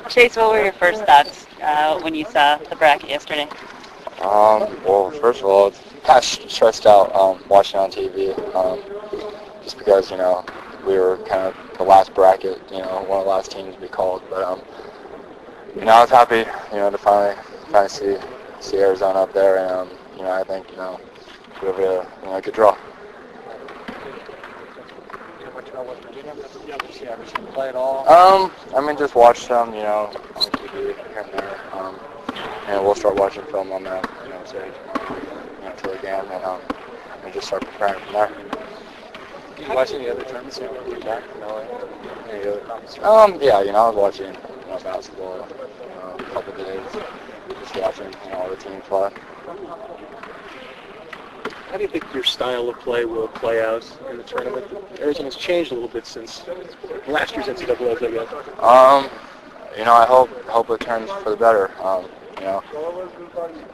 Chase, what were your first thoughts when you saw the bracket yesterday? Well, first of all, it's kind of stressed out watching on TV, just because, we were kind of the last bracket, one of the last teams to be called. But, I was happy, to finally see Arizona up there, and, I think, we have a good draw. Play at all? Just watch them, on TV here and there. And we'll start watching film on that, say, until the game, and just start preparing from there. Do you watch any other tournaments when you back? Any other conference? Yeah, I was watching, basketball, a couple of days, just watching, all the teams play. How do you think your style of play will play out in the tournament? Arizona's changed a little bit since last year's NCAAs, I guess. I hope it turns for the better.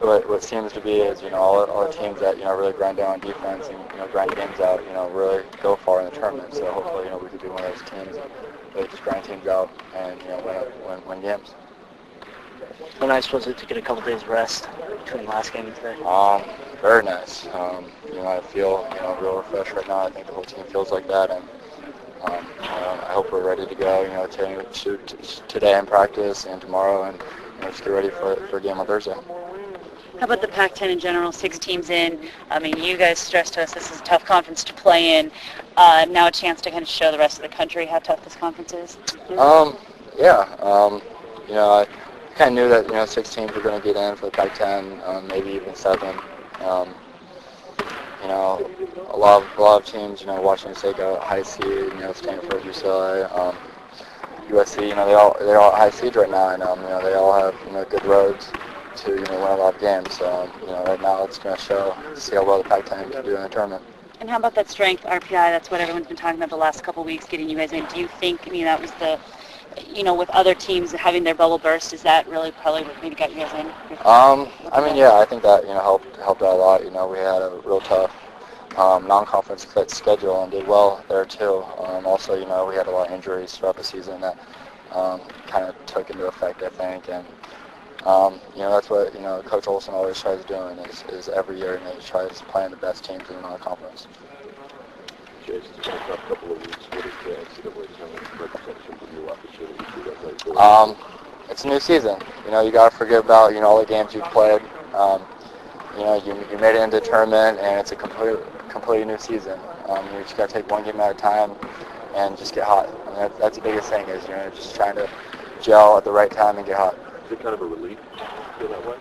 What seems to be is, all the teams that, really grind down on defense and, grind games out, really go far in the tournament. So hopefully, we could be one of those teams that really just grind teams out and, win games. How nice was it to get a couple days rest between last game and today? Very nice. I feel, real refreshed right now. I think the whole team feels like that, and I hope we're ready to go, today in practice and tomorrow, and just get ready for a game on Thursday. How about the Pac-10 in general, 6 teams in? I mean, you guys stressed to us this is a tough conference to play in. Now a chance to kind of show the rest of the country how tough this conference is? I kind of knew that, 6 teams were going to get in for the Pac-10, maybe even 7. A lot of teams, Washington State got high seed, Stanford, UCLA, USC, they're all high seeds right now, and they all have good roads to win a lot of games. So right now it's going to see how well the Pac-10 can do in the tournament. And how about that strength RPI? That's what everyone's been talking about the last couple of weeks, getting you guys in. Do you think? That was the, with other teams having their bubble burst, is that really probably what maybe got you guys in? I think that helped out a lot. We had a real tough non-conference schedule and did well there too. Also, we had a lot of injuries throughout the season that kind of took into effect, I think, and that's what Coach Olson always tries doing is every year he tries playing the best teams in the non-conference. Chase, it's been a tough couple of weeks. What is the NCAA tournament representation for new opportunities for you guys? It's a new season. You got to forget about all the games you've played. You made it into the tournament, and it's a completely new season. You just got to take one game at a time and just get hot. That's the biggest thing is just trying to gel at the right time and get hot. Is it kind of a relief to feel that way?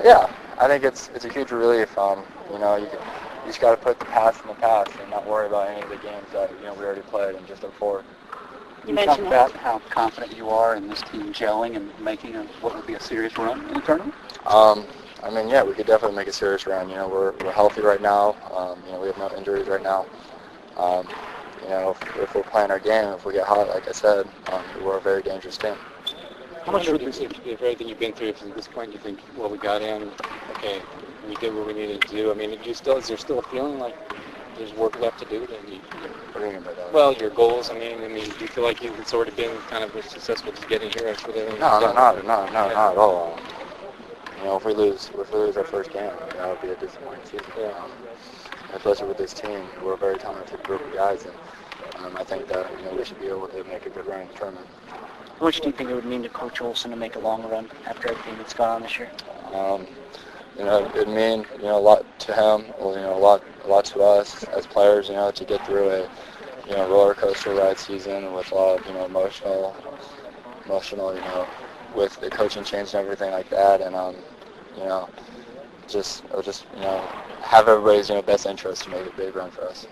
Yeah, I think it's a huge relief. You just got to put the past in the past and not worry about any of the games that we already played and just look forward. You talk about how confident you are in this team gelling and making what would be a serious run in the tournament? We could definitely make a serious run. We're healthy right now. We have no injuries right now. If we're playing our game, if we get hot, like I said, we're a very dangerous team. How much would you of everything you've been through to this point, do you think, well, we got in, okay, we did what we needed to do? Is there still a feeling like there's work left to do? What do you mean by that? Well, your goals, do you feel like it's already been kind of successful just getting here? No, not at all. If we lose our first game, that would be a disappointing season. Especially with this team, we're a very talented group of guys, and I think that we should be able to make a good run in the tournament. How much do you think it would mean to Coach Olson to make a long run after everything that's gone on this year? It'd mean a lot to him, a lot to us as players, to get through a roller coaster ride season with a lot of emotional, with the coaching change and everything like that, and just have everybody's best interest to make a big run for us.